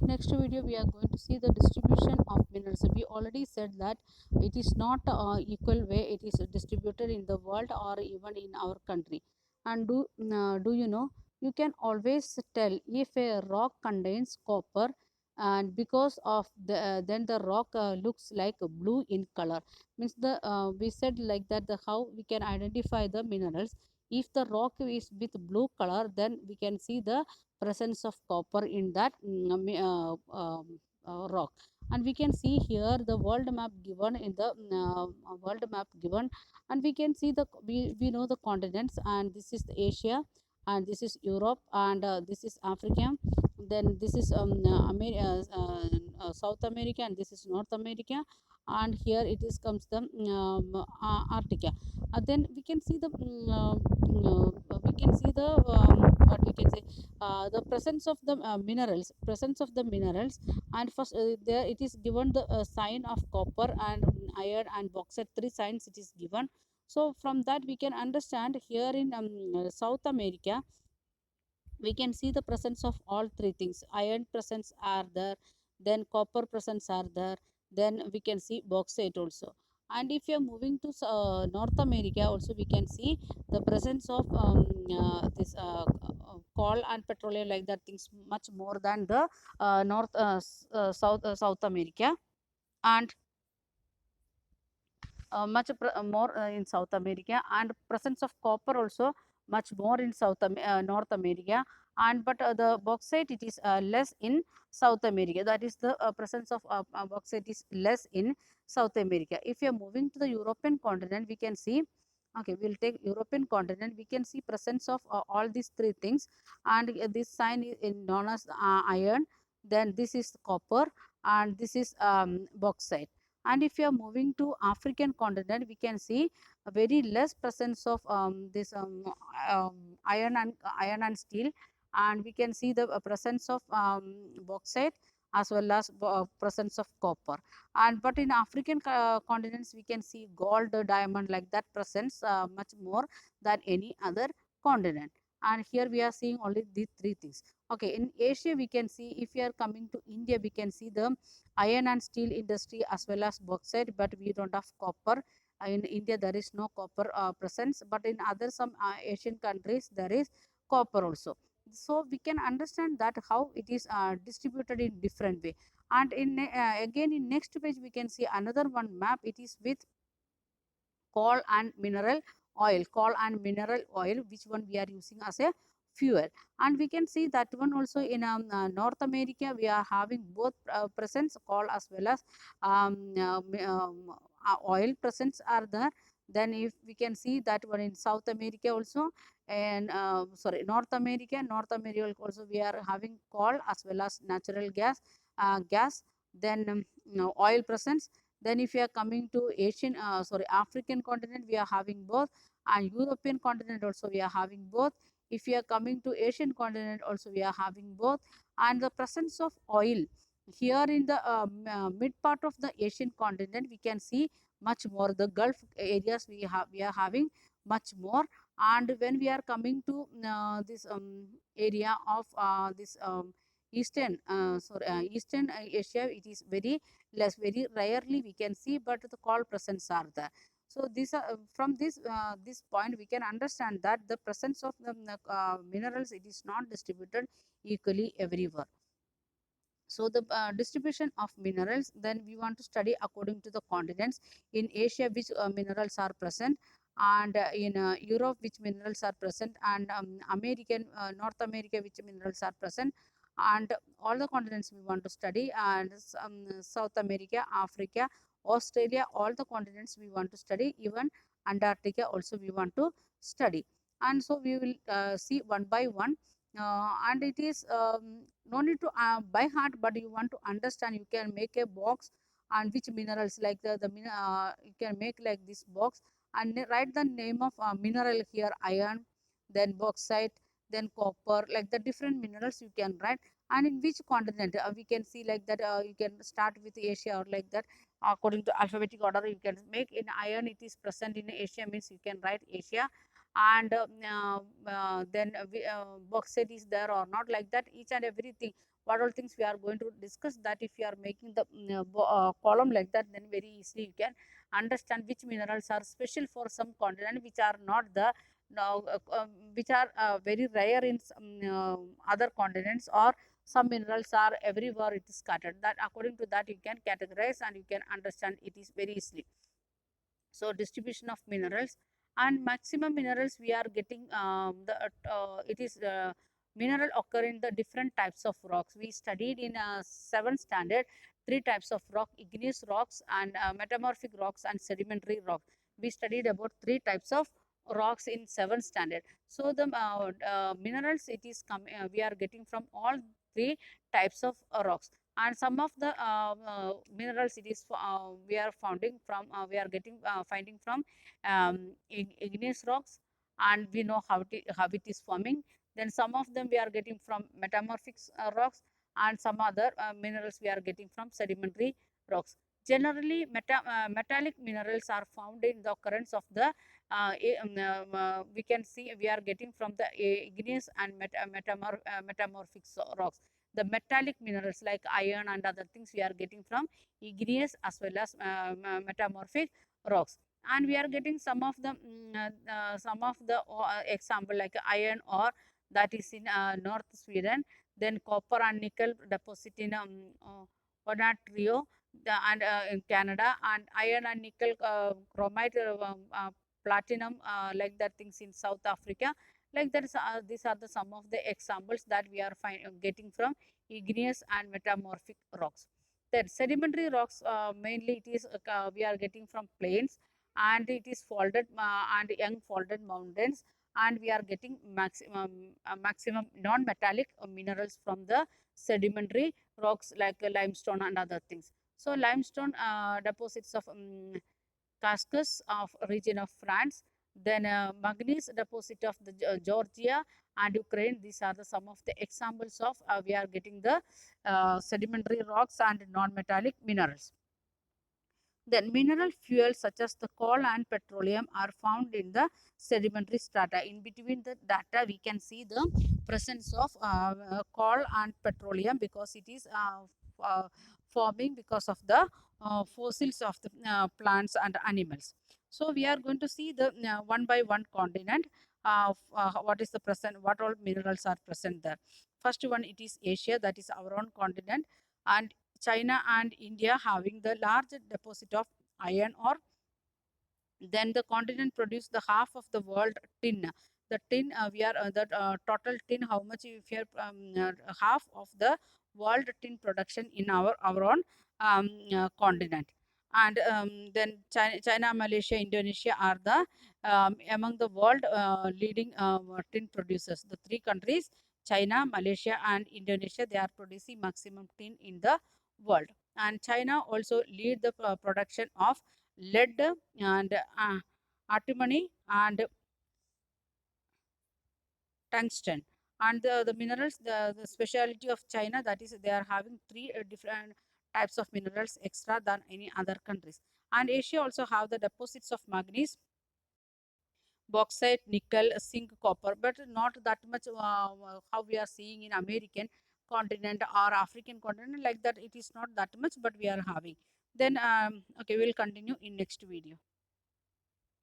next video we are going to see the distribution of minerals. We already said that it is not equal way it is distributed in the world or even in our country. And do you know, you can always tell if a rock contains copper, and because of the then the rock looks like blue in color. Means the we said like that the how we can identify the minerals. If the rock is with blue color, then we can see the presence of copper in that rock. And we can see here the world map given in the world map given, and we can see we know the continents, and this is Asia, and this is Europe, and this is Africa, then this is South America, and this is North America, and here it is comes the Arctica. Then we can see the we can see the what we can say the presence of the minerals. And first there it is given the sign of copper and iron and bauxite, three signs it is given. So from that we can understand here in South America we can see the presence of all three things. Iron presence are there, then copper presence are there, then we can see bauxite also. And if you are moving to North America also, we can see the presence of this coal and petroleum, like that things much more than the South America. And more in South America, and presence of copper also much more in North America. And but the bauxite it is less in South America. That is the presence of bauxite is less in South America. If you are moving to the European continent, we can see. Okay, we'll take European continent. We can see presence of all these three things, and this sign is in known as iron. Then this is copper, and this is bauxite. And if you are moving to African continent, we can see a very less presence of this um, iron and steel, and we can see the presence of bauxite as well as presence of copper. And but in African continents we can see gold, diamond, like that presence much more than any other continent. And here we are seeing only these three things. Okay, in Asia we can see, if we are coming to India, we can see the iron and steel industry as well as bauxite, but we don't have copper. In India there is no copper presence, but in other some Asian countries there is copper also. So we can understand that how it is distributed in different way. And in again in next page we can see another one map. It is with coal and mineral oil, which one we are using as a fuel. And we can see that one also in North America we are having both presence, coal as well as oil presence are there. Then if we can see that one in South America also, and sorry, North America also we are having coal as well as natural gas. Then oil presence. Then if you are coming to African continent, we are having both, and European continent also we are having both. If you are coming to Asian continent also we are having both. And the presence of oil here in the mid part of the Asian continent, we can see much more. The Gulf areas we are having much more. And when we are coming to this area of this Eastern Asia, it is very less, very rarely we can see, but the call presence are there. So this from this point we can understand that the presence of the minerals, it is not distributed equally everywhere. So the distribution of minerals, then we want to study according to the continents. In Asia, which minerals are present, and in Europe, which minerals are present, and North America, which minerals are present. And all the continents we want to study, and South America, Africa, Australia, all the continents we want to study, even Antarctica also we want to study. And so we will see one by one. And it is no need to by heart, but you want to understand, you can make a box, and which minerals, like you can make like this box, and write the name of mineral here, iron, then bauxite, then copper, like the different minerals you can write. And in which continent we can see like that, you can start with Asia, or like that according to alphabetic order you can make. In iron, it is present in Asia, means you can write Asia. and then bauxite is there or not, like that each and everything. What all things we are going to discuss, that if you are making the column like that, then very easily you can understand which minerals are special for some continent, which are not the now which are very rare in some other continents, or some minerals are everywhere it is scattered. That according to that you can categorize and you can understand it is very easily. So distribution of minerals and maximum minerals we are getting, the it is mineral occur in the different types of rocks. We studied in 7th standard three types of rock: igneous rocks and metamorphic rocks and sedimentary rocks. We studied about three types of rocks in 7th standard. So the minerals it is coming, we are getting from all three types of rocks. And some of the minerals it is we are finding from we are getting finding from igneous rocks, and we know how it is forming. Then some of them we are getting from metamorphic rocks, and some other minerals we are getting from sedimentary rocks. Generally metallic minerals are found in the occurrence of the we can see we are getting from the igneous and metamorphic rocks. The metallic minerals like iron and other things we are getting from igneous as well as metamorphic rocks. And we are getting some of the example like iron ore, that is in North Sweden. Then copper and nickel deposit in Ontario and in Canada, and iron and nickel chromite, platinum, like that things in South Africa. Like that is, these are the some of the examples that we are getting from igneous and metamorphic rocks. Then sedimentary rocks, mainly it is we are getting from plains, and it is folded and young folded mountains, and we are getting maximum non-metallic minerals from the sedimentary rocks like limestone and other things. So limestone deposits of Cascas of region of France, then manganese deposit of the Georgia and Ukraine. These are the some of the examples of we are getting the sedimentary rocks and non-metallic minerals. Then mineral fuels such as the coal and petroleum are found in the sedimentary strata. In between the data, we can see the presence of coal and petroleum, because it is forming because of the fossils of the plants and animals. So we are going to see the one by one continent. What is the present? What all minerals are present there? First one, it is Asia, that is our own continent, and China and India having the large deposit of iron ore. Then the continent produce the half of the world tin. The tin, we are the total tin, how much if you half of the world tin production in our own continent. And then China, Malaysia, Indonesia are the among the world leading tin producers. The three countries, China, Malaysia, and Indonesia, they are producing maximum tin in the world. And China also lead the production of lead and antimony and tungsten. And the minerals, the speciality of China, that is they are having three different types of minerals extra than any other countries. And Asia also have the deposits of manganese, bauxite, nickel, zinc, copper, but not that much how we are seeing in American continent or African continent, like that it is not that much, but we are having. Then okay, we'll continue in next video.